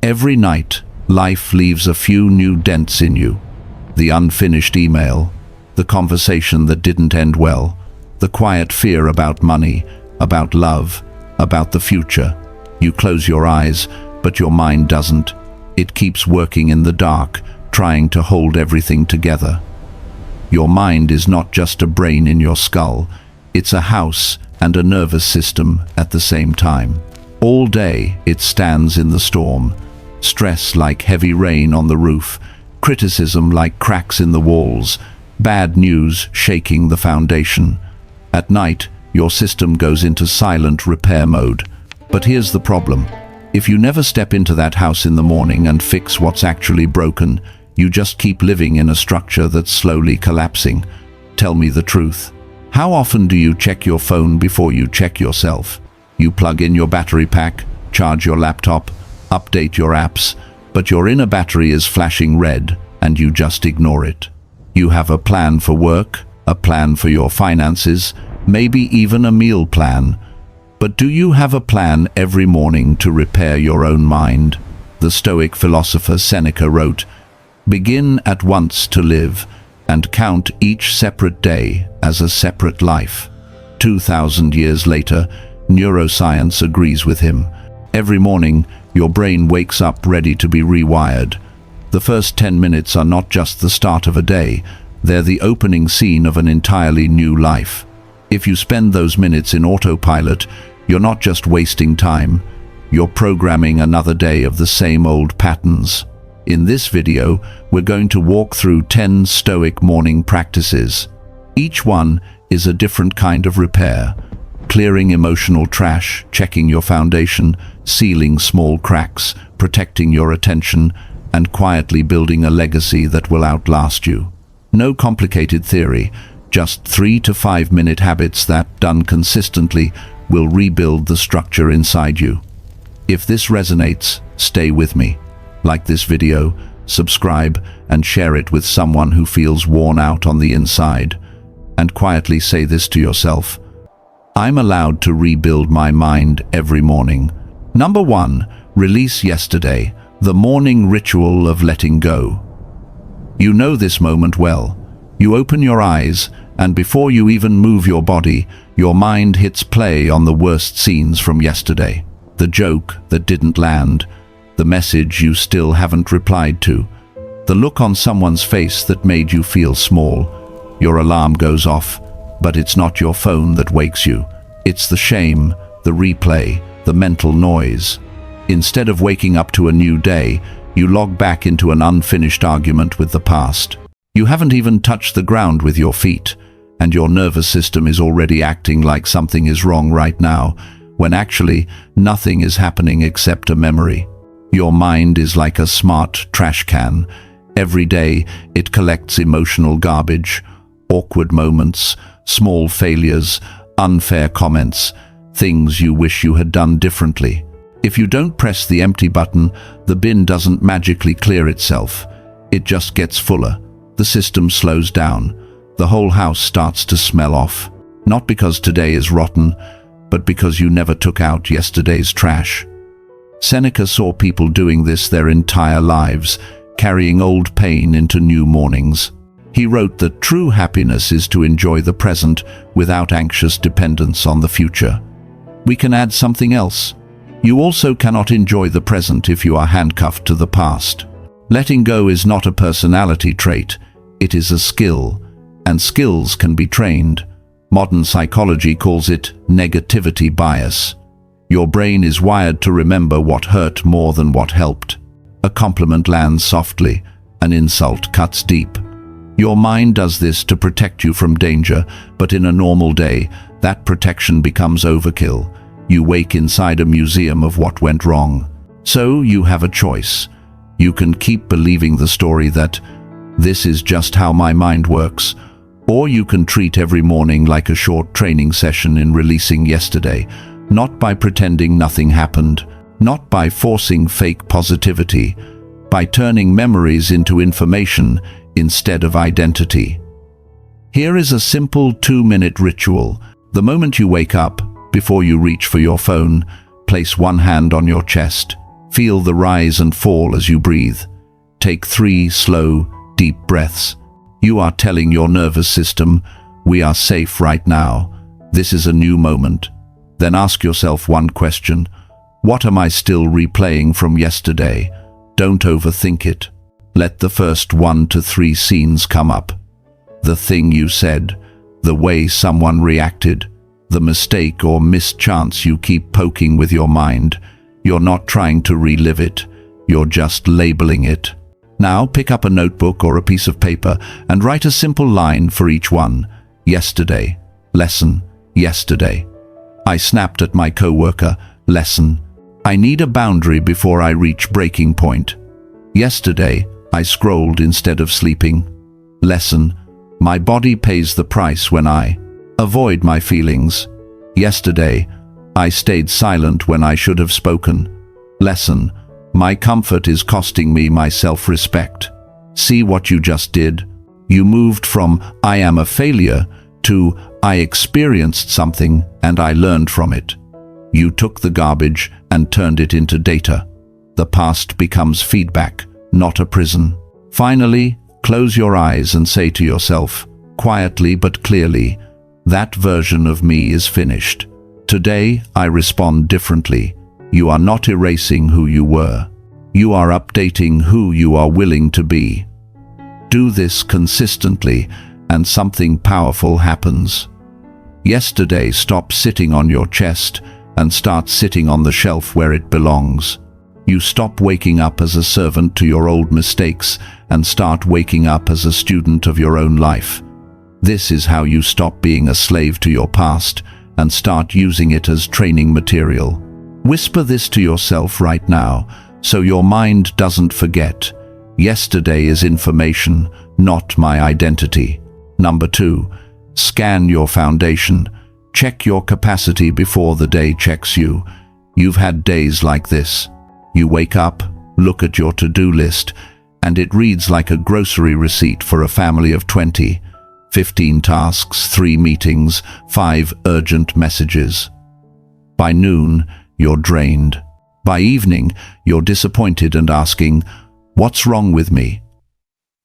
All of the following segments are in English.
Every night, life leaves a few new dents in you. The unfinished email, the conversation that didn't end well, the quiet fear about money, about love, about the future. You close your eyes, but your mind doesn't. It keeps working in the dark, trying to hold everything together. Your mind is not just a brain in your skull, it's a house and a nervous system at the same time. All day it stands in the storm, stress like heavy rain on the roof, criticism like cracks in the walls, bad news shaking the foundation. At night, your system goes into silent repair mode. But here's the problem. If you never step into that house in the morning and fix what's actually broken, you just keep living in a structure that's slowly collapsing. Tell me the truth. How often do you check your phone before you check yourself? You plug in your battery pack, charge your laptop, update your apps, but your inner battery is flashing red and you just ignore it. You have a plan for work, a plan for your finances, maybe even a meal plan. But do you have a plan every morning to repair your own mind? The Stoic philosopher Seneca wrote, "Begin at once to live, and count each separate day as a separate life." 2,000 years later, neuroscience agrees with him. Every morning, your brain wakes up ready to be rewired. The first 10 minutes are not just the start of a day, they're the opening scene of an entirely new life. If you spend those minutes in autopilot, you're not just wasting time, you're programming another day of the same old patterns. In this video, we're going to walk through 10 Stoic morning practices. Each one is a different kind of repair. Clearing emotional trash, checking your foundation, sealing small cracks, protecting your attention, and quietly building a legacy that will outlast you. No complicated theory, just 3 to 5 minute habits that, done consistently, will rebuild the structure inside you. If this resonates, stay with me. Like this video, subscribe, and share it with someone who feels worn out on the inside. And quietly say this to yourself: I'm allowed to rebuild my mind every morning. Number 1, release yesterday, the morning ritual of letting go. You know this moment well. You open your eyes, and before you even move your body, your mind hits play on the worst scenes from yesterday. The joke that didn't land, the message you still haven't replied to, the look on someone's face that made you feel small. Your alarm goes off, but it's not your phone that wakes you. It's the shame, the replay, the mental noise. Instead of waking up to a new day, you log back into an unfinished argument with the past. You haven't even touched the ground with your feet, and your nervous system is already acting like something is wrong right now, when actually nothing is happening except a memory. Your mind is like a smart trash can. Every day it collects emotional garbage, awkward moments, small failures, unfair comments, things you wish you had done differently. If you don't press the empty button, the bin doesn't magically clear itself. It just gets fuller. The system slows down. The whole house starts to smell off. Not because today is rotten, but because you never took out yesterday's trash. Seneca saw people doing this their entire lives, carrying old pain into new mornings. He wrote that true happiness is to enjoy the present without anxious dependence on the future. We can add something else. You also cannot enjoy the present if you are handcuffed to the past. Letting go is not a personality trait, it is a skill, and skills can be trained. Modern psychology calls it negativity bias. Your brain is wired to remember what hurt more than what helped. A compliment lands softly, an insult cuts deep. Your mind does this to protect you from danger, but in a normal day, that protection becomes overkill. You wake inside a museum of what went wrong. So you have a choice. You can keep believing the story that this is just how my mind works, or you can treat every morning like a short training session in releasing yesterday, not by pretending nothing happened, not by forcing fake positivity, by turning memories into information instead of identity. Here is a simple 2-minute ritual. The moment you wake up, before you reach for your phone, place one hand on your chest. Feel the rise and fall as you breathe. Take 3 slow, deep breaths. You are telling your nervous system, we are safe right now. This is a new moment. Then ask yourself one question. What am I still replaying from yesterday? Don't overthink it. Let the first 1 to 3 scenes come up. The thing you said, the way someone reacted, the mistake or mischance you keep poking with your mind. You're not trying to relive it. You're just labeling it. Now pick up a notebook or a piece of paper and write a simple line for each one. Yesterday. Lesson. Yesterday. I snapped at my coworker. Lesson. I need a boundary before I reach breaking point. Yesterday, I scrolled instead of sleeping. Lesson. My body pays the price when I avoid my feelings. Yesterday, I stayed silent when I should have spoken. Lesson. My comfort is costing me my self-respect. See what you just did? You moved from I am a failure to I experienced something and I learned from it. You took the garbage and turned it into data. The past becomes feedback, not a prison. Finally, close your eyes and say to yourself, quietly but clearly, that version of me is finished. Today, I respond differently. You are not erasing who you were. You are updating who you are willing to be. Do this consistently, and something powerful happens. Yesterday stops sitting on your chest and starts sitting on the shelf where it belongs. You stop waking up as a servant to your old mistakes and start waking up as a student of your own life. This is how you stop being a slave to your past and start using it as training material. Whisper this to yourself right now, so your mind doesn't forget. Yesterday is information, not my identity. Number 2, scan your foundation. Check your capacity before the day checks you. You've had days like this. You wake up, look at your to-do list, and it reads like a grocery receipt for a family of 20. 15 tasks, 3 meetings, 5 urgent messages. By noon, you're drained. By evening, you're disappointed and asking, what's wrong with me?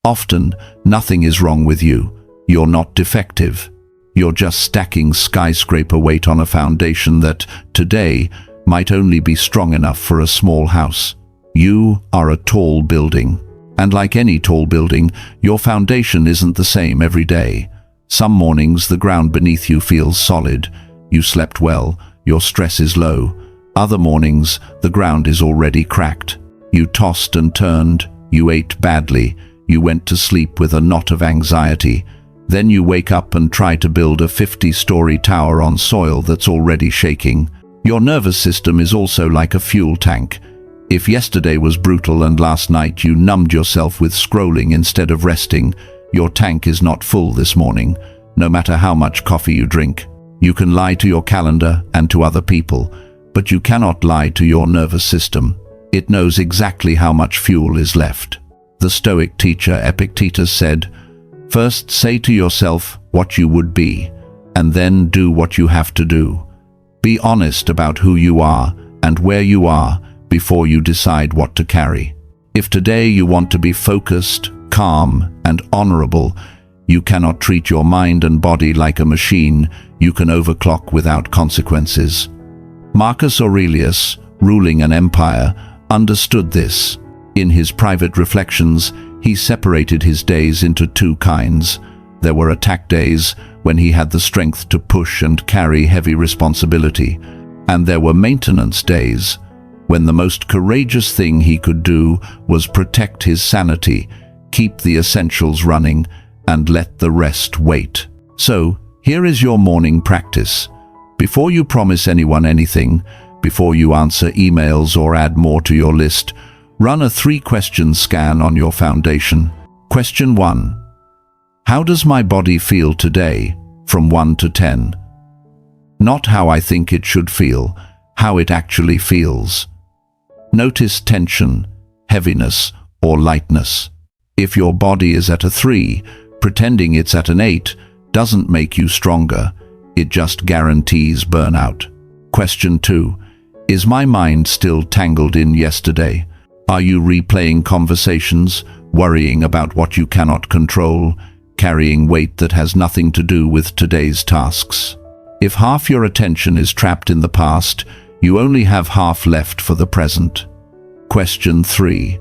Often, nothing is wrong with you. You're not defective. You're just stacking skyscraper weight on a foundation that, today, might only be strong enough for a small house. You are a tall building. And like any tall building, your foundation isn't the same every day. Some mornings, the ground beneath you feels solid. You slept well. Your stress is low. Other mornings, the ground is already cracked. You tossed and turned. You ate badly. You went to sleep with a knot of anxiety. Then you wake up and try to build a 50-story tower on soil that's already shaking. Your nervous system is also like a fuel tank. If yesterday was brutal and last night you numbed yourself with scrolling instead of resting, your tank is not full this morning, no matter how much coffee you drink. You can lie to your calendar and to other people, but you cannot lie to your nervous system. It knows exactly how much fuel is left. The Stoic teacher Epictetus said, "First say to yourself what you would be, and then do what you have to do. Be honest about who you are and where you are before you decide what to carry." If today you want to be focused, calm, and honorable, you cannot treat your mind and body like a machine you can overclock without consequences. Marcus Aurelius, ruling an empire, understood this. In his private reflections, he separated his days into 2 kinds. There were attack days, when he had the strength to push and carry heavy responsibility, and there were maintenance days, when the most courageous thing he could do was protect his sanity, keep the essentials running, and let the rest wait. So, here is your morning practice. Before you promise anyone anything, before you answer emails or add more to your list, run a 3-question scan on your foundation. Question 1. How does my body feel today, from 1 to 10? Not how I think it should feel, how it actually feels. Notice tension, heaviness, or lightness. If your body is at a 3, pretending it's at an 8 doesn't make you stronger. It just guarantees burnout. Question 2. Is my mind still tangled in yesterday? Are you replaying conversations, worrying about what you cannot control, carrying weight that has nothing to do with today's tasks? If half your attention is trapped in the past, you only have half left for the present. Question 3.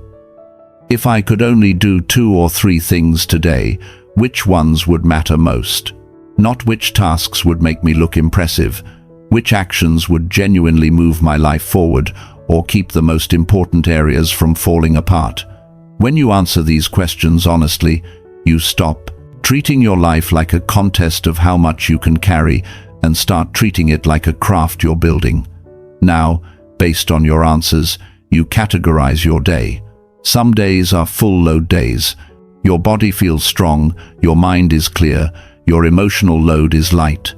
If I could only do 2 or 3 things today, which ones would matter most? Not which tasks would make me look impressive, which actions would genuinely move my life forward or keep the most important areas from falling apart. When you answer these questions honestly, you stop treating your life like a contest of how much you can carry and start treating it like a craft you're building. Now, based on your answers, you categorize your day. Some days are full load days. Your body feels strong, your mind is clear, your emotional load is light.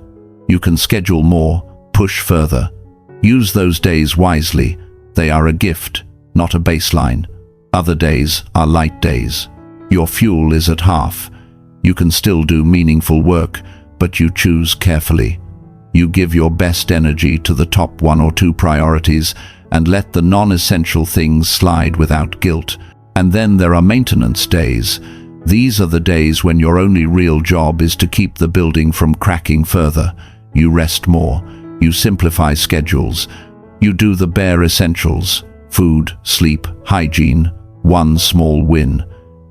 You can schedule more, push further. Use those days wisely. They are a gift, not a baseline. Other days are light days. Your fuel is at half. You can still do meaningful work, but you choose carefully. You give your best energy to the top 1 or 2 priorities and let the non-essential things slide without guilt. And then there are maintenance days. These are the days when your only real job is to keep the building from cracking further. You rest more. You simplify schedules. You do the bare essentials: food, sleep, hygiene. One small win.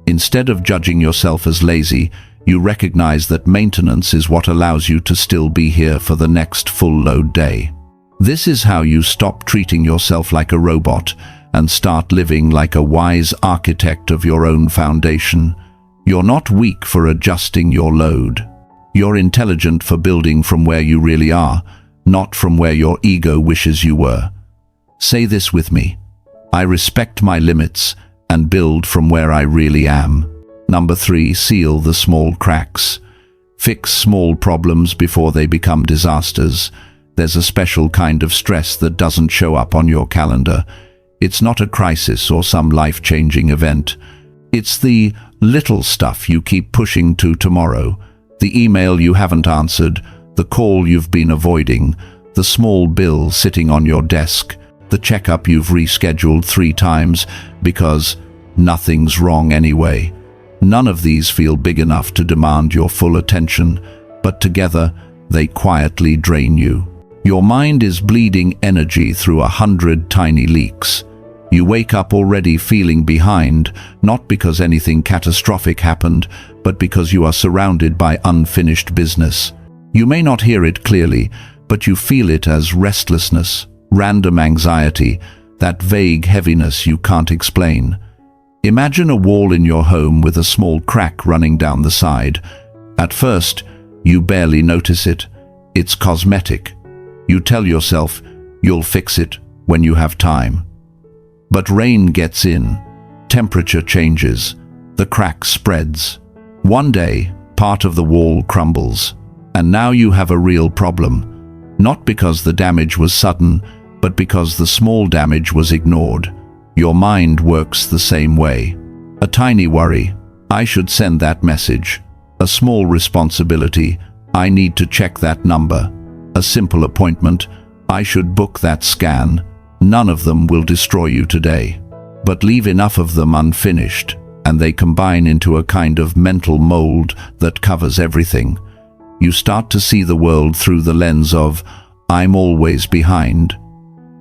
Instead of judging yourself as lazy, you recognize that maintenance is what allows you to still be here for the next full load day. This is how you stop treating yourself like a robot and start living like a wise architect of your own foundation. You're not weak for adjusting your load. You're intelligent for building from where you really are, not from where your ego wishes you were. Say this with me: I respect my limits and build from where I really am. Number 3, seal the small cracks. Fix small problems before they become disasters. There's a special kind of stress that doesn't show up on your calendar. It's not a crisis or some life-changing event. It's the little stuff you keep pushing to tomorrow. The email you haven't answered, the call you've been avoiding, the small bill sitting on your desk, the checkup you've rescheduled 3 times because nothing's wrong anyway. None of these feel big enough to demand your full attention, but together they quietly drain you. Your mind is bleeding energy through 100 tiny leaks. You wake up already feeling behind, not because anything catastrophic happened, but because you are surrounded by unfinished business. You may not hear it clearly, but you feel it as restlessness, random anxiety, that vague heaviness you can't explain. Imagine a wall in your home with a small crack running down the side. At first, you barely notice it. It's cosmetic. You tell yourself you'll fix it when you have time. But rain gets in, temperature changes, the crack spreads. One day, part of the wall crumbles, and now you have a real problem. Not because the damage was sudden, but because the small damage was ignored. Your mind works the same way. A tiny worry: I should send that message. A small responsibility: I need to check that number. A simple appointment: I should book that scan. None of them will destroy you today. But leave enough of them unfinished, and they combine into a kind of mental mold that covers everything. You start to see the world through the lens of, I'm always behind.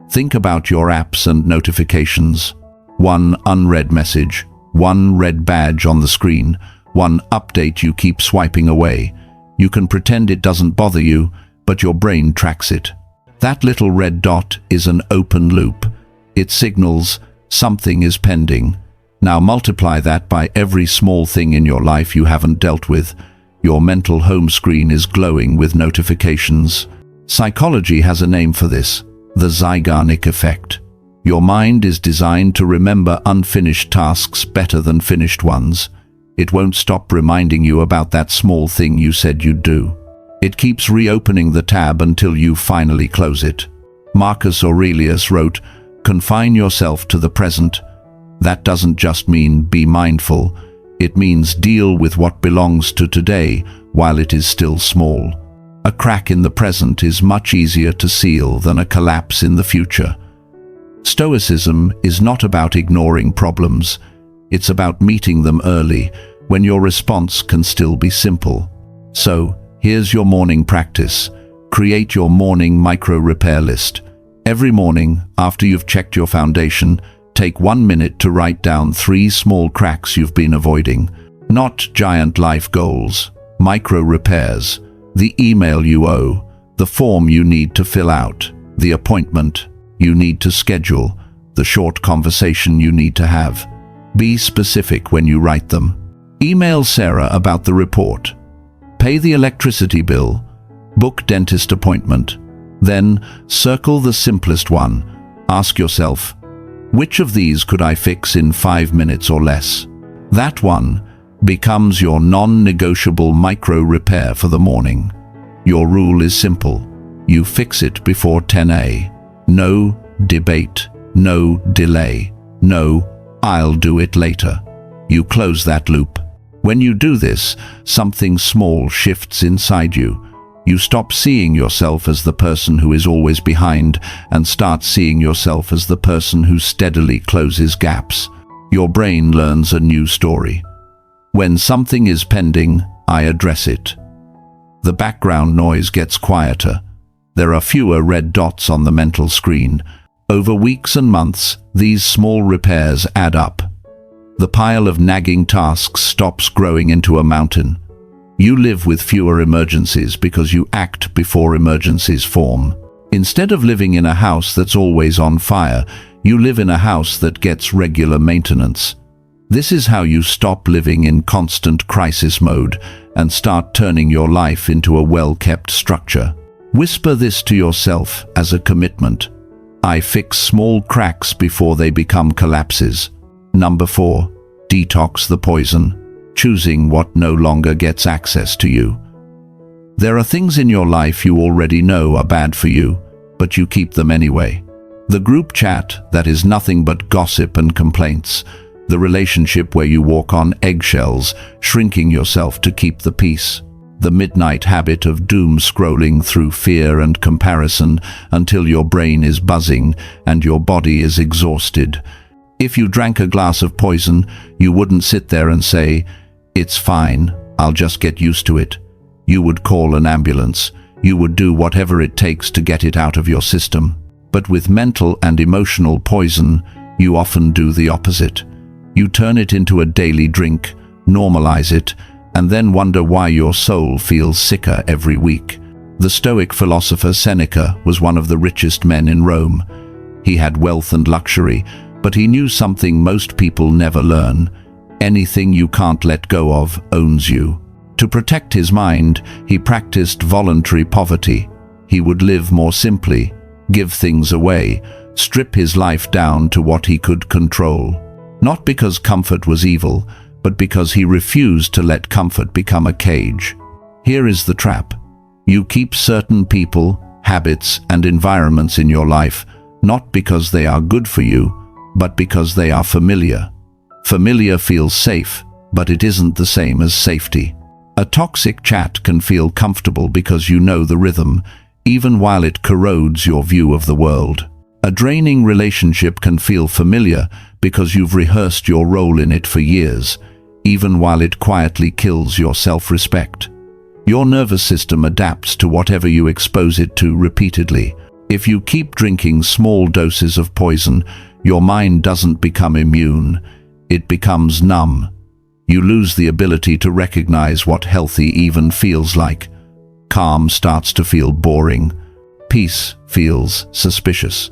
Think about your apps and notifications. One unread message, one red badge on the screen, one update you keep swiping away. You can pretend it doesn't bother you, but your brain tracks it. That little red dot is an open loop. It signals something is pending. Now multiply that by every small thing in your life you haven't dealt with. Your mental home screen is glowing with notifications. Psychology has a name for this: the Zeigarnik effect. Your mind is designed to remember unfinished tasks better than finished ones. It won't stop reminding you about that small thing you said you'd do. It keeps reopening the tab until you finally close it. Marcus Aurelius wrote, "Confine yourself to the present." That doesn't just mean be mindful. It means deal with what belongs to today while it is still small. A crack in the present is much easier to seal than a collapse in the future. Stoicism is not about ignoring problems. It's about meeting them early, when your response can still be simple. So, here's your morning practice. Create your morning micro-repair list. Every morning, after you've checked your foundation, take 1 minute to write down 3 small cracks you've been avoiding. Not giant life goals, micro-repairs, the email you owe, the form you need to fill out, the appointment you need to schedule, the short conversation you need to have. Be specific when you write them. Email Sarah about the report. Pay the electricity bill. Book dentist appointment. Then circle the simplest one. Ask yourself, which of these could I fix in 5 minutes or less? That one becomes your non-negotiable micro-repair for the morning. Your rule is simple. You fix it before 10 a.m. No debate, no delay, no "I'll do it later." You close that loop. When you do this, something small shifts inside you. You stop seeing yourself as the person who is always behind and start seeing yourself as the person who steadily closes gaps. Your brain learns a new story. When something is pending, I address it. The background noise gets quieter. There are fewer red dots on the mental screen. Over weeks and months, these small repairs add up. The pile of nagging tasks stops growing into a mountain. You live with fewer emergencies because you act before emergencies form. Instead of living in a house that's always on fire, you live in a house that gets regular maintenance. This is how you stop living in constant crisis mode and start turning your life into a well-kept structure. Whisper this to yourself as a commitment. I fix small cracks before they become collapses. Number 4, detox the poison, choosing what no longer gets access to you. There are things in your life you already know are bad for you, but you keep them anyway. The group chat that is nothing but gossip and complaints. The relationship where you walk on eggshells, shrinking yourself to keep the peace. The midnight habit of doom scrolling through fear and comparison until your brain is buzzing and your body is exhausted. If you drank a glass of poison, you wouldn't sit there and say, "It's fine, I'll just get used to it." You would call an ambulance. You would do whatever it takes to get it out of your system. But with mental and emotional poison, you often do the opposite. You turn it into a daily drink, normalize it, and then wonder why your soul feels sicker every week. The Stoic philosopher Seneca was one of the richest men in Rome. He had wealth and luxury, but he knew something most people never learn. Anything you can't let go of owns you. To protect his mind, he practiced voluntary poverty. He would live more simply, give things away, strip his life down to what he could control. Not because comfort was evil, but because he refused to let comfort become a cage. Here is the trap. You keep certain people, habits, and environments in your life, not because they are good for you, but because they are familiar. Familiar feels safe, but it isn't the same as safety. A toxic chat can feel comfortable because you know the rhythm, even while it corrodes your view of the world. A draining relationship can feel familiar because you've rehearsed your role in it for years, even while it quietly kills your self-respect. Your nervous system adapts to whatever you expose it to repeatedly. If you keep drinking small doses of poison, your mind doesn't become immune, it becomes numb. You lose the ability to recognize what healthy even feels like. Calm starts to feel boring. Peace feels suspicious.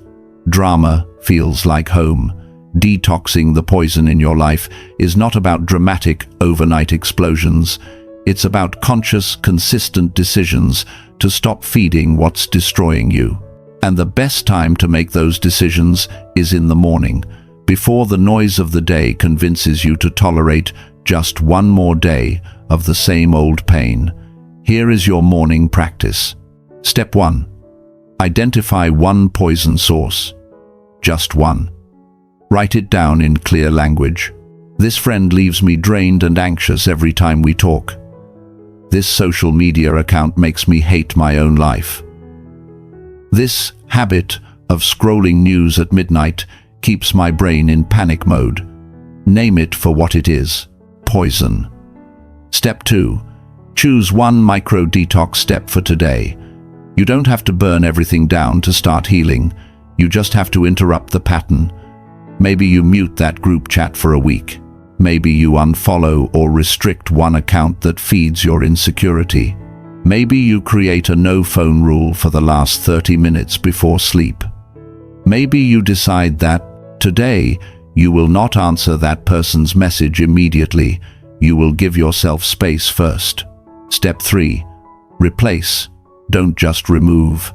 Drama feels like home. Detoxing the poison in your life is not about dramatic overnight explosions. It's about conscious, consistent decisions to stop feeding what's destroying you. And the best time to make those decisions is in the morning, before the noise of the day convinces you to tolerate just one more day of the same old pain. Here is your morning practice. Step 1. Identify one poison source. Just one. Write it down in clear language. This friend leaves me drained and anxious every time we talk. This social media account makes me hate my own life. This habit of scrolling news at midnight keeps my brain in panic mode. Name it for what it is: poison. Step 2. Choose one micro-detox step for today. You don't have to burn everything down to start healing. You just have to interrupt the pattern. Maybe you mute that group chat for a week. Maybe you unfollow or restrict one account that feeds your insecurity. Maybe you create a no-phone rule for the last 30 minutes before sleep. Maybe you decide that today you will not answer that person's message immediately. You will give yourself space first. Step 3. Replace. Don't just remove.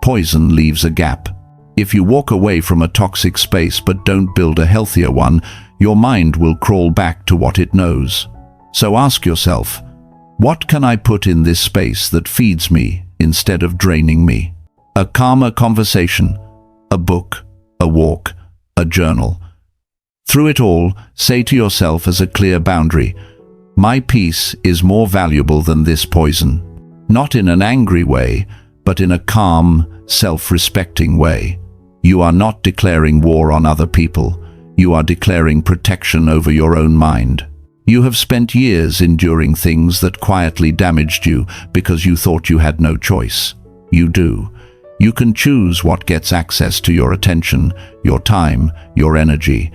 Poison leaves a gap. If you walk away from a toxic space but don't build a healthier one, your mind will crawl back to what it knows. So ask yourself, what can I put in this space that feeds me instead of draining me? A calmer conversation, a book, a walk, a journal. Through it all, say to yourself as a clear boundary, my peace is more valuable than this poison. Not in an angry way, but in a calm, self-respecting way. You are not declaring war on other people. You are declaring protection over your own mind. You have spent years enduring things that quietly damaged you because you thought you had no choice. You do. You can choose what gets access to your attention, your time, your energy.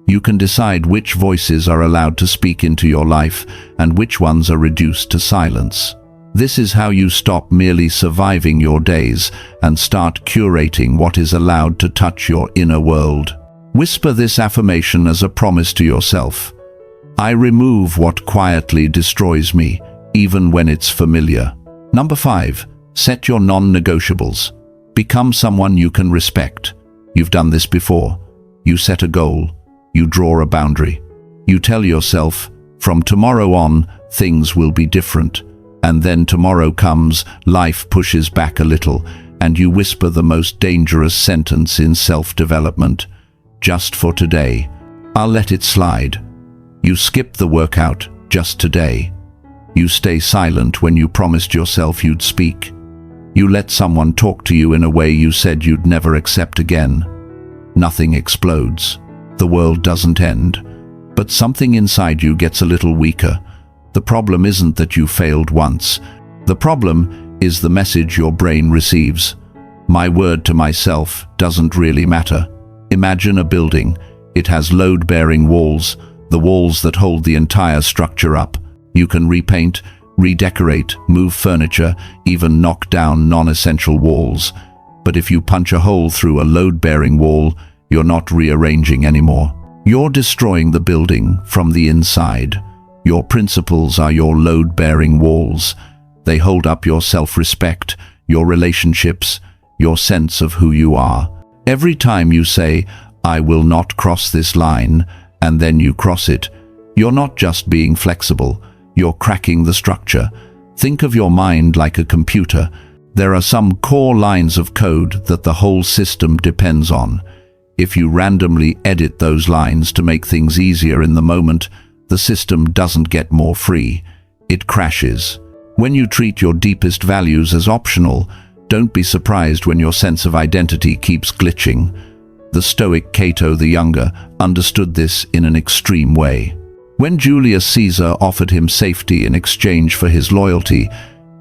You can decide which voices are allowed to speak into your life and which ones are reduced to silence. This is how you stop merely surviving your days and start curating what is allowed to touch your inner world. Whisper this affirmation as a promise to yourself. I remove what quietly destroys me, even when it's familiar. Number 5. Set your non-negotiables. Become someone you can respect. You've done this before. You set a goal. You draw a boundary. You tell yourself, from tomorrow on, things will be different. And then tomorrow comes, life pushes back a little, and you whisper the most dangerous sentence in self-development. Just for today. I'll let it slide. You skip the workout just today. You stay silent when you promised yourself you'd speak. You let someone talk to you in a way you said you'd never accept again. Nothing explodes. The world doesn't end. But something inside you gets a little weaker. The problem isn't that you failed once. The problem is the message your brain receives. My word to myself doesn't really matter. Imagine a building. It has load-bearing walls, the walls that hold the entire structure up. You can repaint, redecorate, move furniture, even knock down non-essential walls. But if you punch a hole through a load-bearing wall, you're not rearranging anymore. You're destroying the building from the inside. Your principles are your load-bearing walls. They hold up your self-respect, your relationships, your sense of who you are. Every time you say, I will not cross this line, and then you cross it, you're not just being flexible, you're cracking the structure. Think of your mind like a computer. There are some core lines of code that the whole system depends on. If you randomly edit those lines to make things easier in the moment, the system doesn't get more free. It crashes. When you treat your deepest values as optional, don't be surprised when your sense of identity keeps glitching. The Stoic Cato the Younger understood this in an extreme way. When Julius Caesar offered him safety in exchange for his loyalty,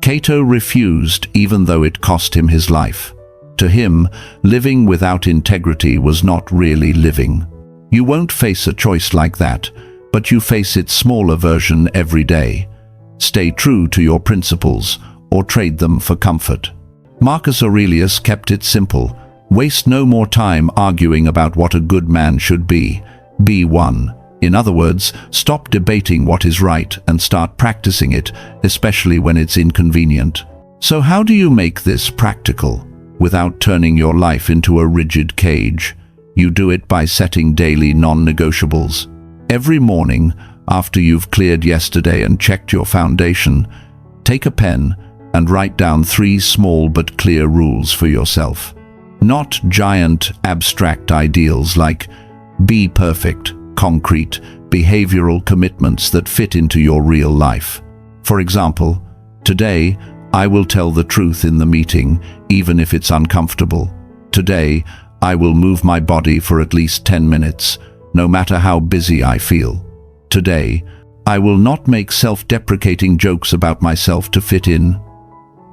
Cato refused even though it cost him his life. To him, living without integrity was not really living. You won't face a choice like that, but you face its smaller version every day. Stay true to your principles or trade them for comfort. Marcus Aurelius kept it simple. Waste no more time arguing about what a good man should be. Be one. In other words, stop debating what is right and start practicing it, especially when it's inconvenient. So how do you make this practical without turning your life into a rigid cage? You do it by setting daily non-negotiables. Every morning, after you've cleared yesterday and checked your foundation, take a pen and write down 3 small but clear rules for yourself. Not giant, abstract ideals like be perfect, concrete, behavioral commitments that fit into your real life. For example, today, I will tell the truth in the meeting, even if it's uncomfortable. Today, I will move my body for at least 10 minutes, no matter how busy I feel. Today, I will not make self-deprecating jokes about myself to fit in.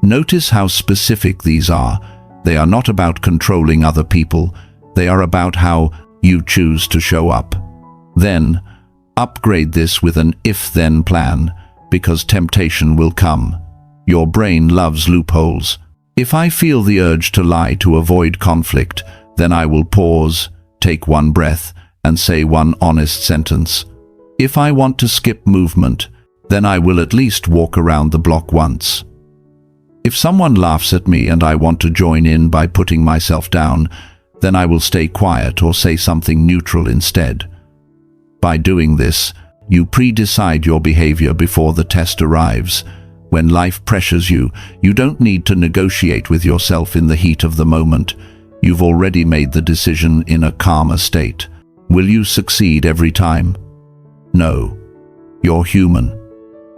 Notice how specific these are. They are not about controlling other people. They are about how you choose to show up. Then, upgrade this with an if-then plan, because temptation will come. Your brain loves loopholes. If I feel the urge to lie to avoid conflict, then I will pause, take one breath, and say one honest sentence. If I want to skip movement, then I will at least walk around the block once. If someone laughs at me and I want to join in by putting myself down, then I will stay quiet or say something neutral instead. By doing this, you pre-decide your behavior before the test arrives. When life pressures you, you don't need to negotiate with yourself in the heat of the moment. You've already made the decision in a calmer state. Will you succeed every time? No. You're human.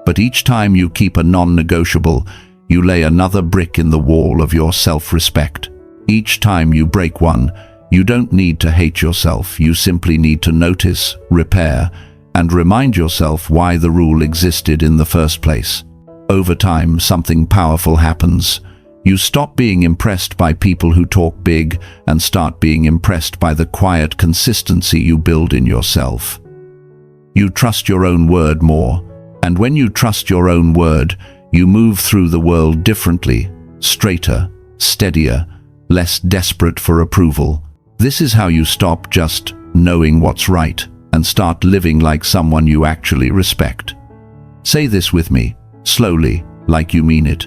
But each time you keep a non-negotiable, you lay another brick in the wall of your self-respect. Each time you break one, you don't need to hate yourself. You simply need to notice, repair, and remind yourself why the rule existed in the first place. Over time, something powerful happens. You stop being impressed by people who talk big and start being impressed by the quiet consistency you build in yourself. You trust your own word more, and when you trust your own word, you move through the world differently, straighter, steadier, less desperate for approval. This is how you stop just knowing what's right and start living like someone you actually respect. Say this with me, slowly, like you mean it.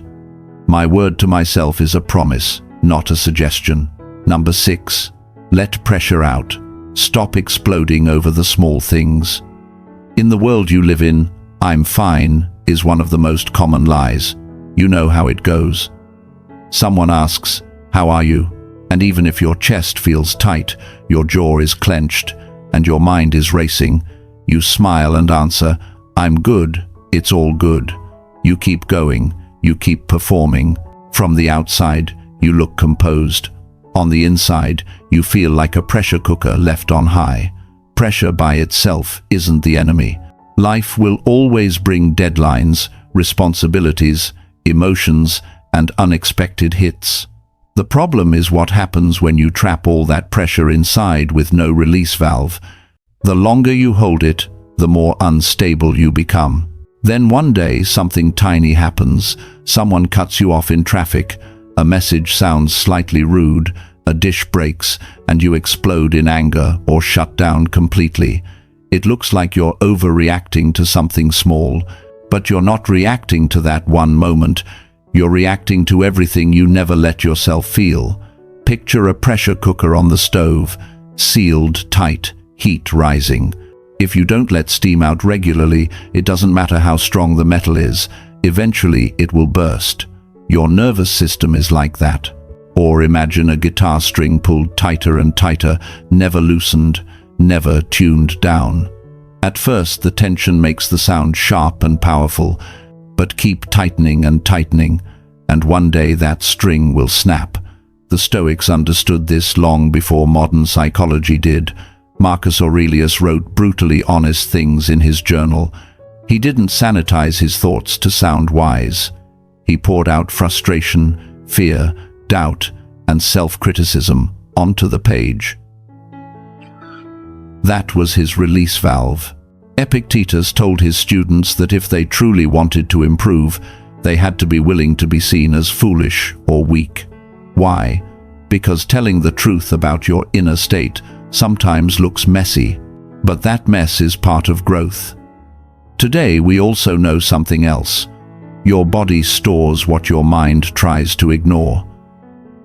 My word to myself is a promise, not a suggestion. Number 6, let pressure out. Stop exploding over the small things. In the world you live in, "I'm fine" is one of the most common lies. You know how it goes. Someone asks, "How are you?" And even if your chest feels tight, your jaw is clenched, and your mind is racing, you smile and answer, "I'm good, it's all good." You keep going, you keep performing. From the outside, you look composed. On the inside, you feel like a pressure cooker left on high. Pressure by itself isn't the enemy. Life will always bring deadlines, responsibilities, emotions, and unexpected hits. The problem is what happens when you trap all that pressure inside with no release valve. The longer you hold it, the more unstable you become. Then one day something tiny happens. Someone cuts you off in traffic, a message sounds slightly rude, a dish breaks, and you explode in anger or shut down completely. It looks like you're overreacting to something small, but you're not reacting to that one moment. You're reacting to everything you never let yourself feel. Picture a pressure cooker on the stove, sealed tight, heat rising. If you don't let steam out regularly, it doesn't matter how strong the metal is, eventually it will burst. Your nervous system is like that. Or imagine a guitar string pulled tighter and tighter, never loosened, never tuned down. At first, the tension makes the sound sharp and powerful, but keep tightening and tightening, and one day that string will snap. The Stoics understood this long before modern psychology did. Marcus Aurelius wrote brutally honest things in his journal. He didn't sanitize his thoughts to sound wise. He poured out frustration, fear, doubt, and self-criticism onto the page. That was his release valve. Epictetus told his students that if they truly wanted to improve, they had to be willing to be seen as foolish or weak. Why? Because telling the truth about your inner state sometimes looks messy, but that mess is part of growth. Today we also know something else. Your body stores what your mind tries to ignore.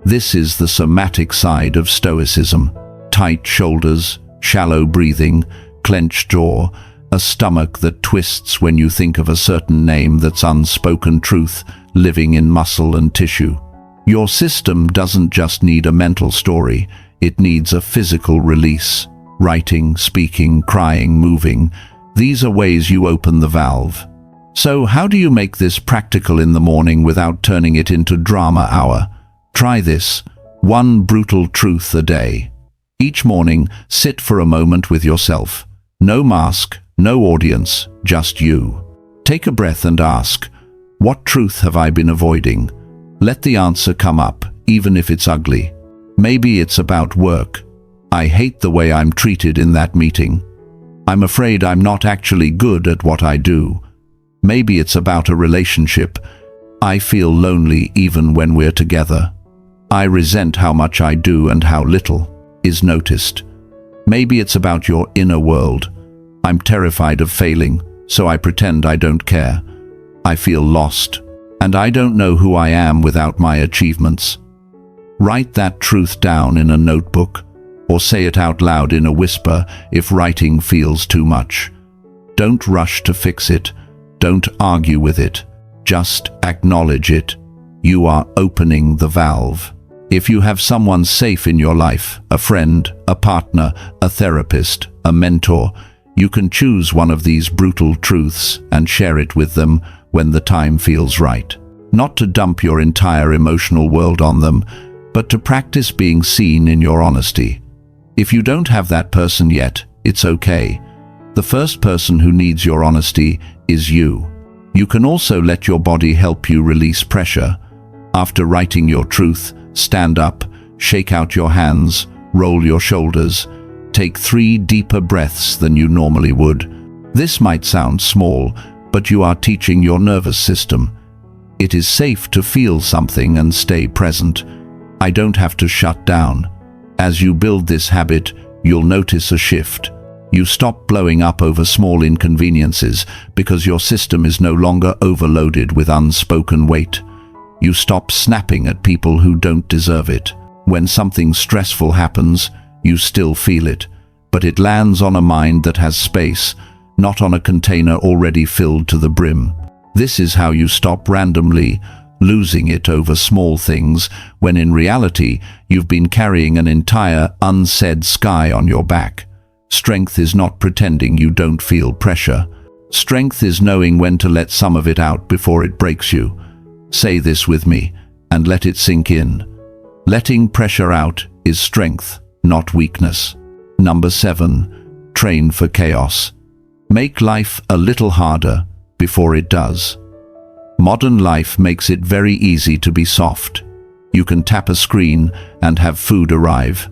This is the somatic side of Stoicism. Tight shoulders, shallow breathing, clenched jaw, a stomach that twists when you think of a certain name that's unspoken truth living in muscle and tissue. Your system doesn't just need a mental story, it needs a physical release. Writing, speaking, crying, moving. These are ways you open the valve. So how do you make this practical in the morning without turning it into drama hour? Try this. One brutal truth a day. Each morning, sit for a moment with yourself. No mask, no audience, just you. Take a breath and ask, what truth have I been avoiding? Let the answer come up, even if it's ugly. Maybe it's about work. I hate the way I'm treated in that meeting. I'm afraid I'm not actually good at what I do. Maybe it's about a relationship. I feel lonely even when we're together. I resent how much I do and how little is noticed. Maybe it's about your inner world. I'm terrified of failing, so I pretend I don't care. I feel lost, and I don't know who I am without my achievements. Write that truth down in a notebook, or say it out loud in a whisper if writing feels too much. Don't rush to fix it. Don't argue with it. Just acknowledge it. You are opening the valve. If you have someone safe in your life, a friend, a partner, a therapist, a mentor, you can choose one of these brutal truths and share it with them when the time feels right. Not to dump your entire emotional world on them, but to practice being seen in your honesty. If you don't have that person yet, it's okay. The first person who needs your honesty is you. You can also let your body help you release pressure. After writing your truth, stand up, shake out your hands, roll your shoulders. Take 3 deeper breaths than you normally would. This might sound small, but you are teaching your nervous system. It is safe to feel something and stay present. I don't have to shut down. As you build this habit, you'll notice a shift. You stop blowing up over small inconveniences because your system is no longer overloaded with unspoken weight. You stop snapping at people who don't deserve it. When something stressful happens, you still feel it, but it lands on a mind that has space, not on a container already filled to the brim. This is how you stop randomly losing it over small things, when in reality you've been carrying an entire unsaid sky on your back. Strength is not pretending you don't feel pressure. Strength is knowing when to let some of it out before it breaks you. Say this with me, and let it sink in. Letting pressure out is strength, not weakness. Number 7. Train for chaos. Make life a little harder before it does. Modern life makes it very easy to be soft. You can tap a screen and have food arrive.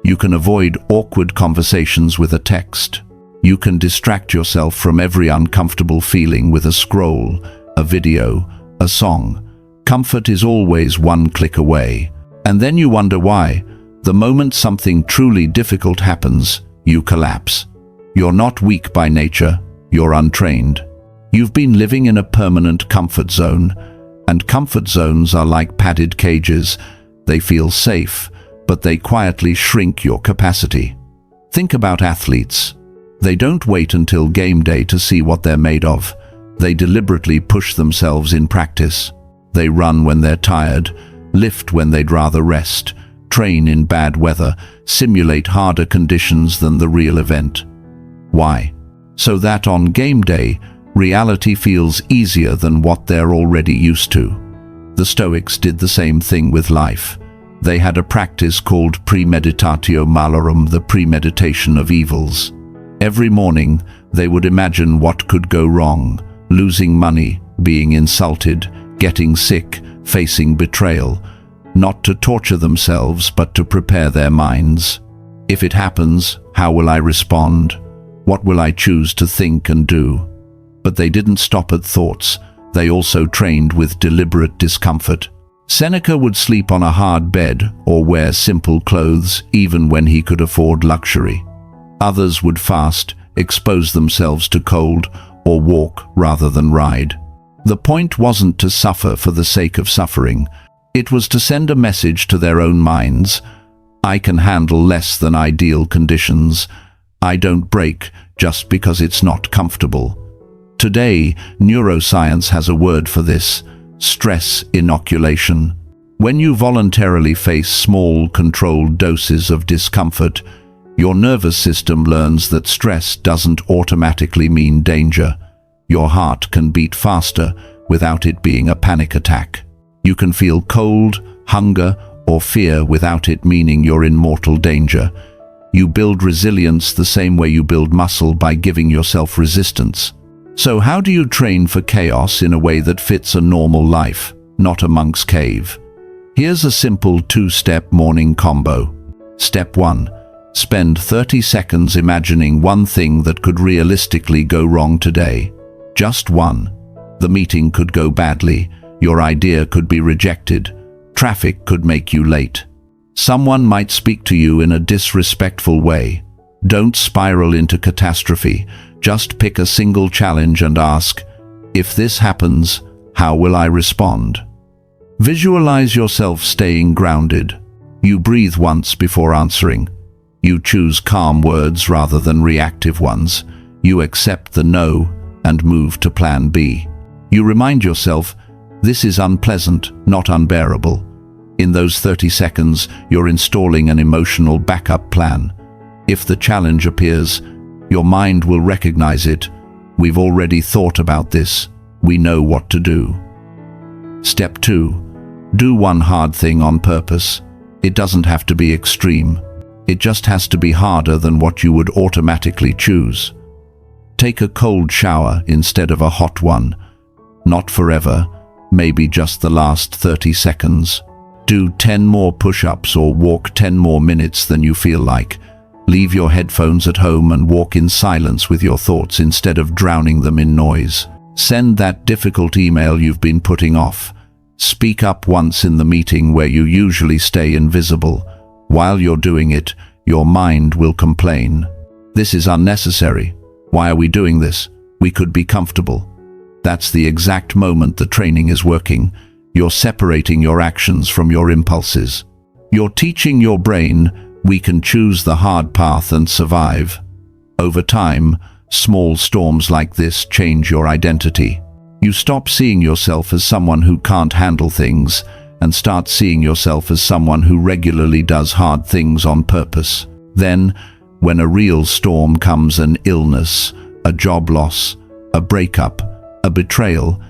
You can avoid awkward conversations with a text. You can distract yourself from every uncomfortable feeling with a scroll, a video, a song. Comfort is always one click away. And then you wonder why. The moment something truly difficult happens, you collapse. You're not weak by nature, you're untrained. You've been living in a permanent comfort zone, and comfort zones are like padded cages. They feel safe, but they quietly shrink your capacity. Think about athletes. They don't wait until game day to see what they're made of. They deliberately push themselves in practice. They run when they're tired, lift when they'd rather rest, train in bad weather, simulate harder conditions than the real event. Why? So that on game day, reality feels easier than what they're already used to. The Stoics did the same thing with life. They had a practice called premeditatio malorum, the premeditation of evils. Every morning, they would imagine what could go wrong: losing money, being insulted, getting sick, facing betrayal. Not to torture themselves, but to prepare their minds. If it happens, how will I respond? What will I choose to think and do? But they didn't stop at thoughts. They also trained with deliberate discomfort. Seneca would sleep on a hard bed or wear simple clothes even when he could afford luxury. Others would fast, expose themselves to cold, or walk rather than ride. The point wasn't to suffer for the sake of suffering. It was to send a message to their own minds: I can handle less than ideal conditions. I don't break just because it's not comfortable. Today, neuroscience has a word for this: stress inoculation. When you voluntarily face small, controlled doses of discomfort, your nervous system learns that stress doesn't automatically mean danger. Your heart can beat faster without it being a panic attack. You can feel cold, hunger, or fear without it meaning you're in mortal danger. You build resilience the same way you build muscle, by giving yourself resistance. So how do you train for chaos in a way that fits a normal life, not a monk's cave? Here's a simple 2-step morning combo. Step 1. Spend 30 seconds imagining one thing that could realistically go wrong today. Just one. The meeting could go badly, your idea could be rejected, traffic could make you late. Someone might speak to you in a disrespectful way. Don't spiral into catastrophe. Just pick a single challenge and ask, if this happens, how will I respond? Visualize yourself staying grounded. You breathe once before answering. You choose calm words rather than reactive ones. You accept the no and move to plan B. You remind yourself, this is unpleasant, not unbearable. In those 30 seconds, you're installing an emotional backup plan. If the challenge appears, your mind will recognize it. We've already thought about this. We know what to do. Step 2. Do one hard thing on purpose. It doesn't have to be extreme. It just has to be harder than what you would automatically choose. Take a cold shower instead of a hot one. Not forever, maybe just the last 30 seconds. Do 10 more push-ups or walk 10 more minutes than you feel like. Leave your headphones at home and walk in silence with your thoughts instead of drowning them in noise. Send that difficult email you've been putting off. Speak up once in the meeting where you usually stay invisible. While you're doing it, your mind will complain. This is unnecessary. Why are we doing this? We could be comfortable. That's the exact moment the training is working. You're separating your actions from your impulses. You're teaching your brain, we can choose the hard path and survive. Over time, small storms like this change your identity. You stop seeing yourself as someone who can't handle things and start seeing yourself as someone who regularly does hard things on purpose. Then, when a real storm comes, an illness, a job loss, a breakup, a betrayal,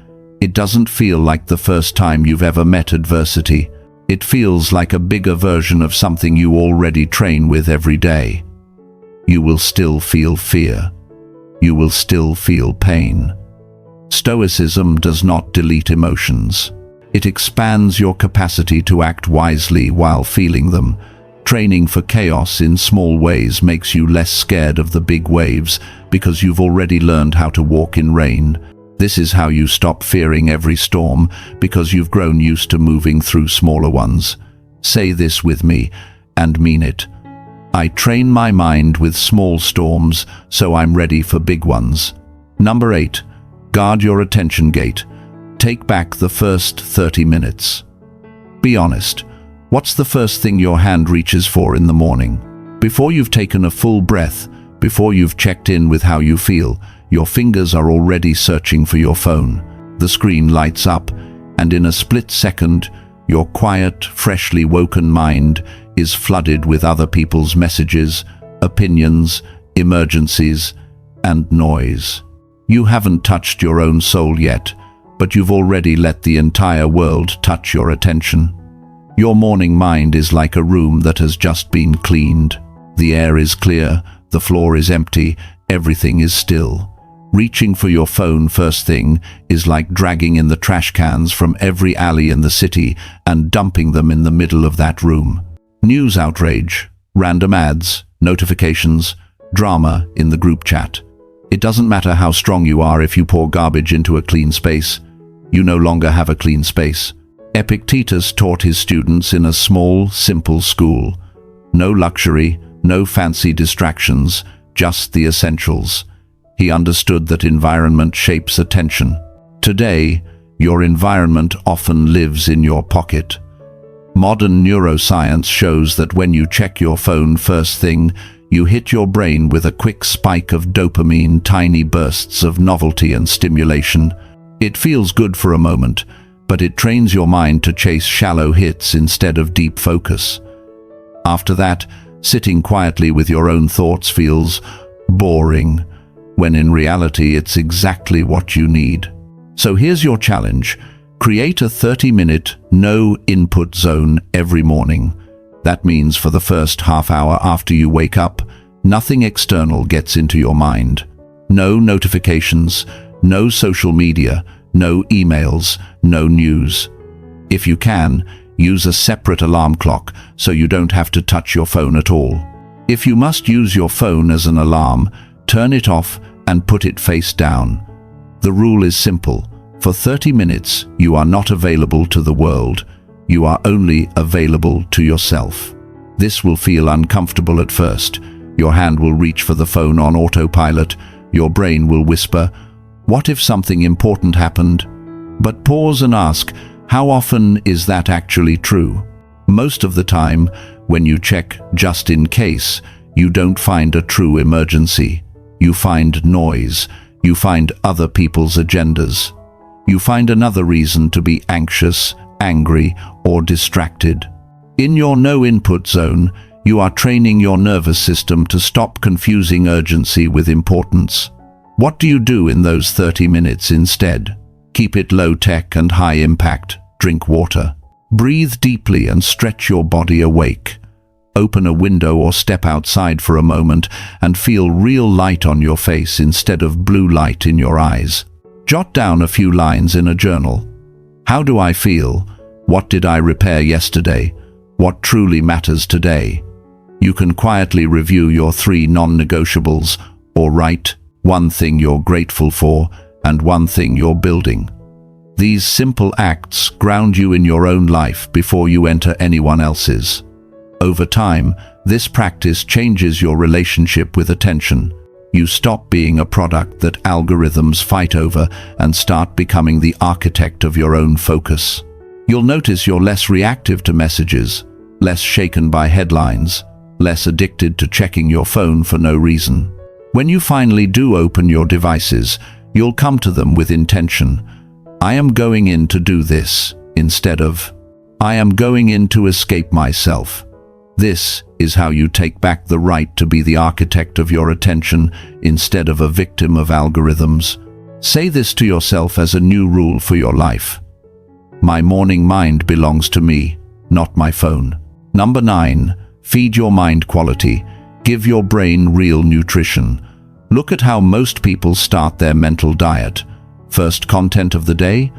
it doesn't feel like the first time you've ever met adversity. It feels like a bigger version of something you already train with every day. You will still feel fear. You will still feel pain. Stoicism does not delete emotions. It expands your capacity to act wisely while feeling them. Training for chaos in small ways makes you less scared of the big waves because you've already learned how to walk in rain. This is how you stop fearing every storm, because you've grown used to moving through smaller ones. Say this with me, and mean it. I train my mind with small storms, so I'm ready for big ones. Number 8. Guard your attention gate. Take back the first 30 minutes. Be honest. What's the first thing your hand reaches for in the morning? Before you've taken a full breath, before you've checked in with how you feel, your fingers are already searching for your phone. The screen lights up, and in a split second, your quiet, freshly woken mind is flooded with other people's messages, opinions, emergencies, and noise. You haven't touched your own soul yet, but you've already let the entire world touch your attention. Your morning mind is like a room that has just been cleaned. The air is clear, the floor is empty, everything is still. Reaching for your phone first thing is like dragging in the trash cans from every alley in the city and dumping them in the middle of that room. News outrage, random ads, notifications, drama in the group chat. It doesn't matter how strong you are if you pour garbage into a clean space. You no longer have a clean space. Epictetus taught his students in a small, simple school. No luxury, no fancy distractions, just the essentials. He understood that environment shapes attention. Today, your environment often lives in your pocket. Modern neuroscience shows that when you check your phone first thing, you hit your brain with a quick spike of dopamine, tiny bursts of novelty and stimulation. It feels good for a moment, but it trains your mind to chase shallow hits instead of deep focus. After that, sitting quietly with your own thoughts feels boring, when in reality it's exactly what you need. So here's your challenge. Create a 30-minute, no-input zone every morning. That means for the first half hour after you wake up, nothing external gets into your mind. No notifications, no social media, no emails, no news. If you can, use a separate alarm clock so you don't have to touch your phone at all. If you must use your phone as an alarm, turn it off and put it face down. The rule is simple. For 30 minutes, you are not available to the world. You are only available to yourself. This will feel uncomfortable at first. Your hand will reach for the phone on autopilot. Your brain will whisper, "What if something important happened?" But pause and ask, how often is that actually true? Most of the time, when you check just in case, you don't find a true emergency. You find noise. You find other people's agendas. You find another reason to be anxious, angry, or distracted. In your no-input zone, you are training your nervous system to stop confusing urgency with importance. What do you do in those 30 minutes instead? Keep it low-tech and high-impact. Drink water. Breathe deeply and stretch your body awake. Open a window or step outside for a moment and feel real light on your face instead of blue light in your eyes. Jot down a few lines in a journal. How do I feel? What did I repair yesterday? What truly matters today? You can quietly review your 3 non-negotiables, or write one thing you're grateful for and one thing you're building. These simple acts ground you in your own life before you enter anyone else's. Over time, this practice changes your relationship with attention. You stop being a product that algorithms fight over and start becoming the architect of your own focus. You'll notice you're less reactive to messages, less shaken by headlines, less addicted to checking your phone for no reason. When you finally do open your devices, you'll come to them with intention. I am going in to do this, instead of, I am going in to escape myself. This is how you take back the right to be the architect of your attention instead of a victim of algorithms. Say this to yourself as a new rule for your life. My morning mind belongs to me, not my phone. Number 9, feed your mind quality. Give your brain real nutrition. Look at how most people start their mental diet. First content of the day?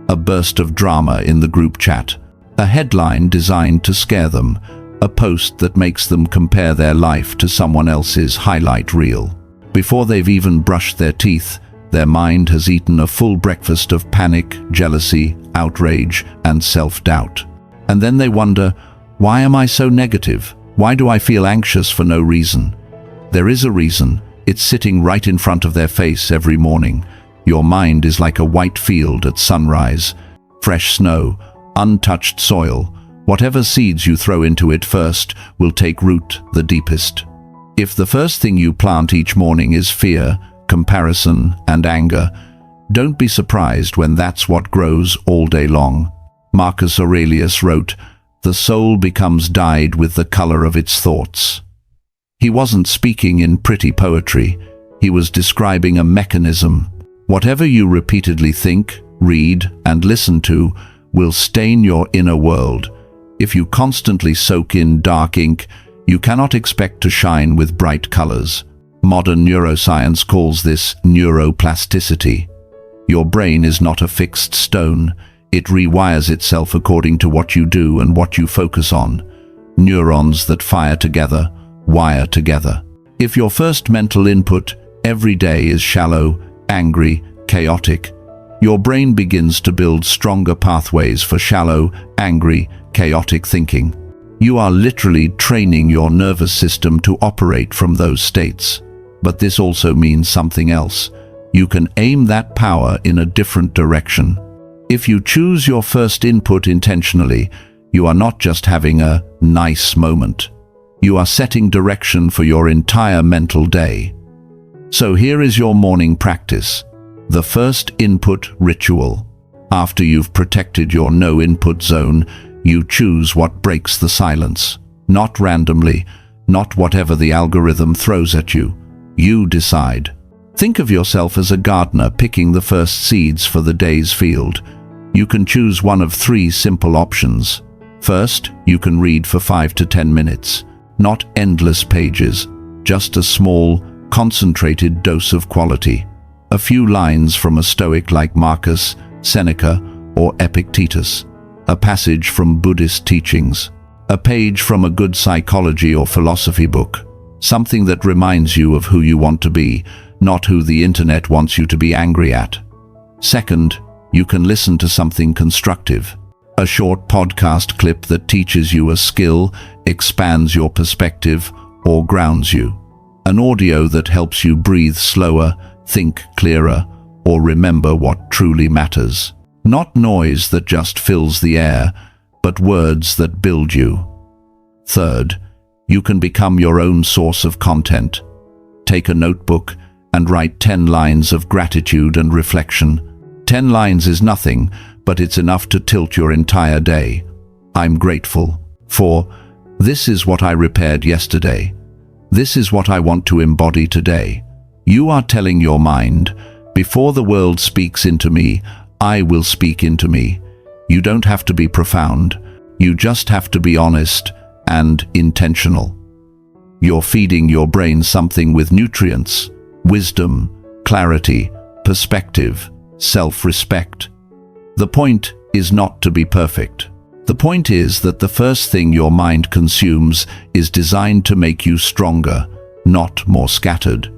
A burst of drama in the group chat. A headline designed to scare them. A post that makes them compare their life to someone else's highlight reel. Before they've even brushed their teeth, their mind has eaten a full breakfast of panic, jealousy, outrage, and self-doubt. And then they wonder, why am I so negative? Why do I feel anxious for no reason? There is a reason. It's sitting right in front of their face every morning. Your mind is like a white field at sunrise. Fresh snow, untouched soil. Whatever seeds you throw into it first will take root the deepest. If the first thing you plant each morning is fear, comparison, and anger, don't be surprised when that's what grows all day long. Marcus Aurelius wrote, "The soul becomes dyed with the color of its thoughts." He wasn't speaking in pretty poetry. He was describing a mechanism. Whatever you repeatedly think, read, and listen to will stain your inner world. If you constantly soak in dark ink, you cannot expect to shine with bright colors. Modern neuroscience calls this neuroplasticity. Your brain is not a fixed stone. It rewires itself according to what you do and what you focus on. Neurons that fire together, wire together. If your first mental input every day is shallow, angry, chaotic, your brain begins to build stronger pathways for shallow, angry, chaotic thinking. You are literally training your nervous system to operate from those states. But this also means something else. You can aim that power in a different direction. If you choose your first input intentionally, you are not just having a nice moment. You are setting direction for your entire mental day. So here is your morning practice. The first input ritual. After you've protected your no-input zone, you choose what breaks the silence. Not randomly, not whatever the algorithm throws at you. You decide. Think of yourself as a gardener picking the first seeds for the day's field. You can choose one of three simple options. First, you can read for 5 to 10 minutes. Not endless pages, just a small, concentrated dose of quality. A few lines from a Stoic like Marcus, Seneca, or Epictetus. A passage from Buddhist teachings. A page from a good psychology or philosophy book. Something that reminds you of who you want to be, not who the internet wants you to be angry at. Second, you can listen to something constructive. A short podcast clip that teaches you a skill, expands your perspective, or grounds you. An audio that helps you breathe slower, think clearer, or remember what truly matters. Not noise that just fills the air, but words that build you. Third, you can become your own source of content. Take a notebook and write 10 lines of gratitude and reflection. 10 lines is nothing, but it's enough to tilt your entire day. I'm grateful for this is what I repaired yesterday. This is what I want to embody today. You are telling your mind, before the world speaks into me, I will speak into me. You don't have to be profound. You just have to be honest and intentional. You're feeding your brain something with nutrients, wisdom, clarity, perspective, self-respect. The point is not to be perfect. The point is that the first thing your mind consumes is designed to make you stronger, not more scattered.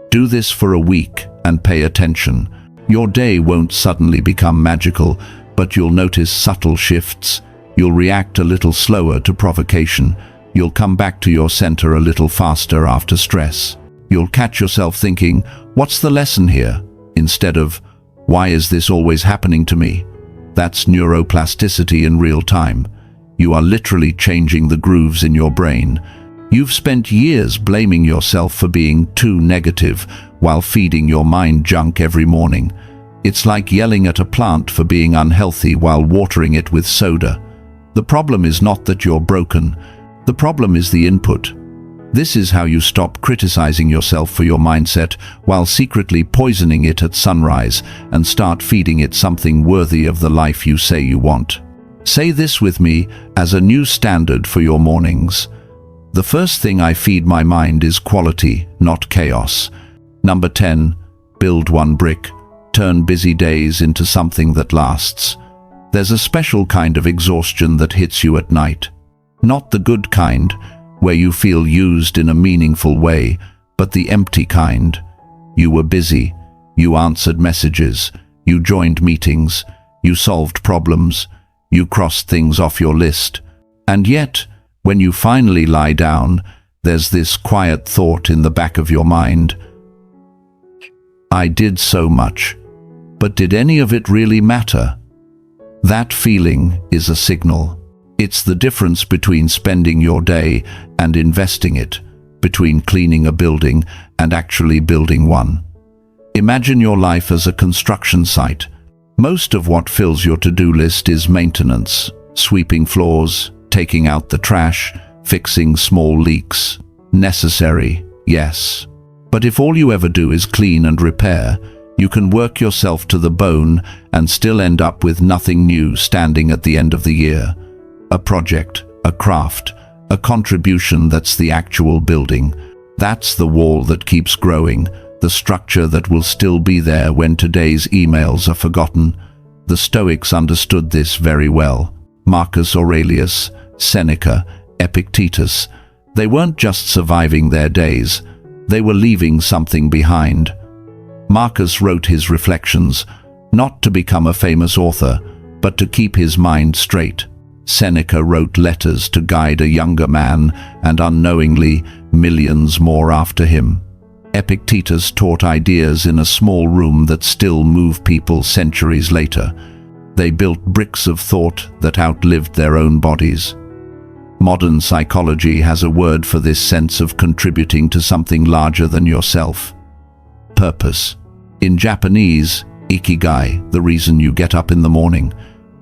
Do this for a week and pay attention. Your day won't suddenly become magical, but you'll notice subtle shifts. You'll react a little slower to provocation. You'll come back to your center a little faster after stress. You'll catch yourself thinking, what's the lesson here? Instead of, why is this always happening to me? That's neuroplasticity in real time. You are literally changing the grooves in your brain. You've spent years blaming yourself for being too negative while feeding your mind junk every morning. It's like yelling at a plant for being unhealthy while watering it with soda. The problem is not that you're broken. The problem is the input. This is how you stop criticizing yourself for your mindset while secretly poisoning it at sunrise and start feeding it something worthy of the life you say you want. Say this with me as a new standard for your mornings. The first thing I feed my mind is quality, not chaos. Number 10, build one brick. Turn busy days into something that lasts. There's a special kind of exhaustion that hits you at night. Not the good kind, where you feel used in a meaningful way, but the empty kind. You were busy, you answered messages, you joined meetings, you solved problems, you crossed things off your list. And yet, when you finally lie down, there's this quiet thought in the back of your mind. I did so much, but did any of it really matter? That feeling is a signal. It's the difference between spending your day and investing it, between cleaning a building and actually building one. Imagine your life as a construction site. Most of what fills your to-do list is maintenance, sweeping floors, taking out the trash, fixing small leaks. Necessary, yes. But if all you ever do is clean and repair, you can work yourself to the bone and still end up with nothing new standing at the end of the year. A project, a craft, a contribution that's the actual building. That's the wall that keeps growing, the structure that will still be there when today's emails are forgotten. The Stoics understood this very well. Marcus Aurelius, Seneca, Epictetus. They weren't just surviving their days, they were leaving something behind. Marcus wrote his reflections, not to become a famous author, but to keep his mind straight. Seneca wrote letters to guide a younger man, and unknowingly, millions more after him. Epictetus taught ideas in a small room that still move people centuries later. They built bricks of thought that outlived their own bodies. Modern psychology has a word for this sense of contributing to something larger than yourself. Purpose. In Japanese, ikigai, the reason you get up in the morning.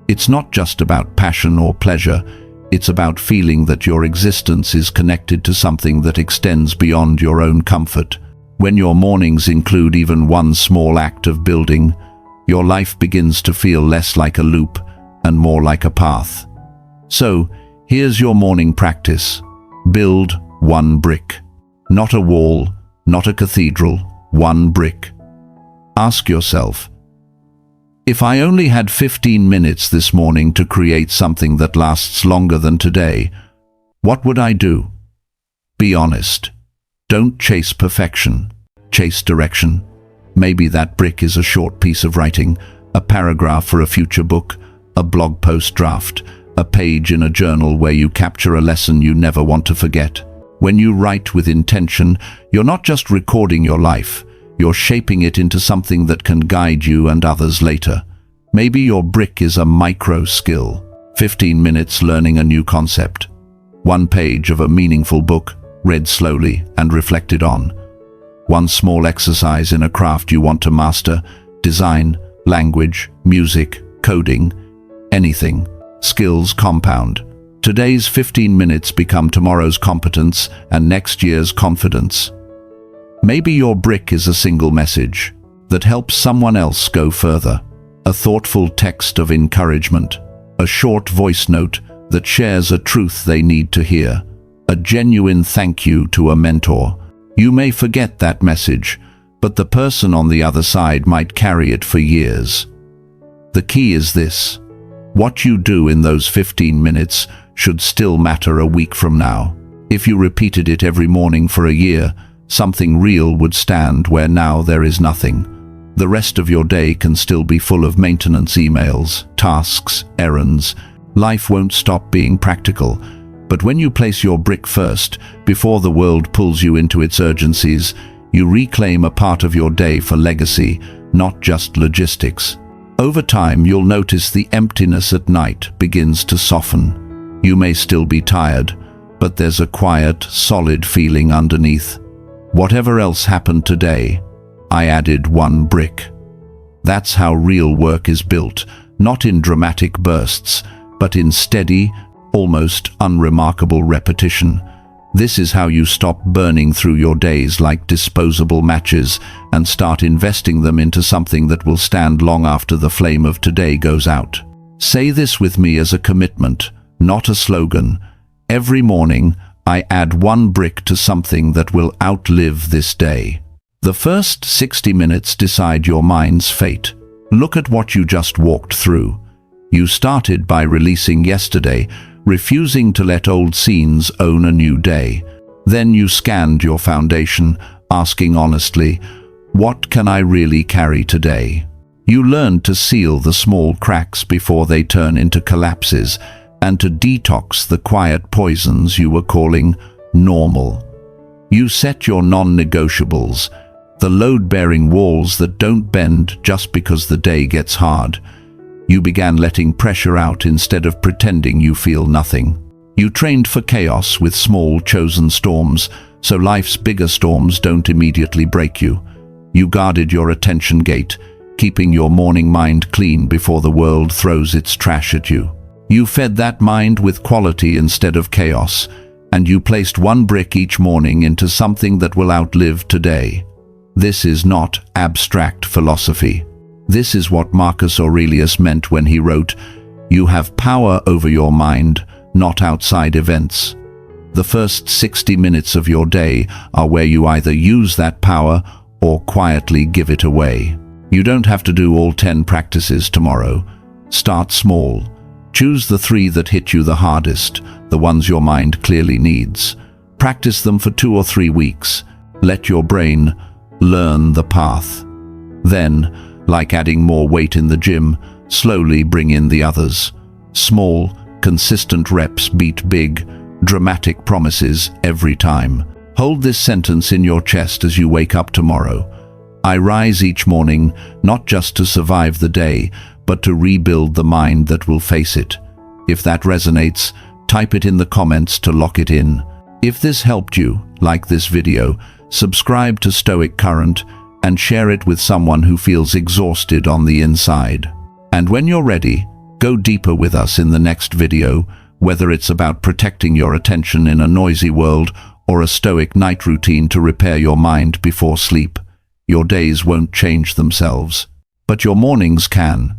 It's not just about passion or pleasure, it's about feeling that your existence is connected to something that extends beyond your own comfort. When your mornings include even one small act of building, your life begins to feel less like a loop and more like a path. So, here's your morning practice. Build one brick. Not a wall, not a cathedral, one brick. Ask yourself, if I only had 15 minutes this morning to create something that lasts longer than today, what would I do? Be honest. Don't chase perfection. Chase direction. Maybe that brick is a short piece of writing, a paragraph for a future book, a blog post draft, a page in a journal where you capture a lesson you never want to forget. When you write with intention, you're not just recording your life, you're shaping it into something that can guide you and others later. Maybe your brick is a micro skill, 15 minutes learning a new concept, one page of a meaningful book, read slowly and reflected on, one small exercise in a craft you want to master, design, language, music, coding, anything. Skills compound. Today's 15 minutes become tomorrow's competence and next year's confidence. Maybe your brick is a single message that helps someone else go further, a thoughtful text of encouragement, a short voice note that shares a truth they need to hear, a genuine thank you to a mentor. You may forget that message, but the person on the other side might carry it for years. The key is this: what you do in those 15 minutes should still matter a week from now. If you repeated it every morning for a year, something real would stand where now there is nothing. The rest of your day can still be full of maintenance emails, tasks, errands. Life won't stop being practical. But when you place your brick first, before the world pulls you into its urgencies, you reclaim a part of your day for legacy, not just logistics. Over time, you'll notice the emptiness at night begins to soften. You may still be tired, but there's a quiet, solid feeling underneath. Whatever else happened today, I added one brick. That's how real work is built, not in dramatic bursts, but in steady, almost unremarkable repetition. This is how you stop burning through your days like disposable matches and start investing them into something that will stand long after the flame of today goes out. Say this with me as a commitment, not a slogan. Every morning, I add one brick to something that will outlive this day. The first 60 minutes decide your mind's fate. Look at what you just walked through. You started by releasing yesterday, refusing to let old scenes own a new day. Then you scanned your foundation, asking honestly, what can I really carry today? You learned to seal the small cracks before they turn into collapses, and to detox the quiet poisons you were calling normal. You set your non-negotiables, the load-bearing walls that don't bend just because the day gets hard. You began letting pressure out instead of pretending you feel nothing. You trained for chaos with small chosen storms, so life's bigger storms don't immediately break you. You guarded your attention gate, keeping your morning mind clean before the world throws its trash at you. You fed that mind with quality instead of chaos, and you placed one brick each morning into something that will outlive today. This is not abstract philosophy. This is what Marcus Aurelius meant when he wrote, "You have power over your mind, not outside events." The first 60 minutes of your day are where you either use that power or quietly give it away. You don't have to do all 10 practices tomorrow. Start small. Choose the 3 that hit you the hardest, the ones your mind clearly needs. Practice them for 2 or 3 weeks. Let your brain learn the path. Then, like adding more weight in the gym, slowly bring in the others. Small, consistent reps beat big, dramatic promises every time. Hold this sentence in your chest as you wake up tomorrow. I rise each morning, not just to survive the day, but to rebuild the mind that will face it. If that resonates, type it in the comments to lock it in. If this helped you, like this video, subscribe to Stoic Current and share it with someone who feels exhausted on the inside. And when you're ready, go deeper with us in the next video, whether it's about protecting your attention in a noisy world or a stoic night routine to repair your mind before sleep. Your days won't change themselves. but your mornings can.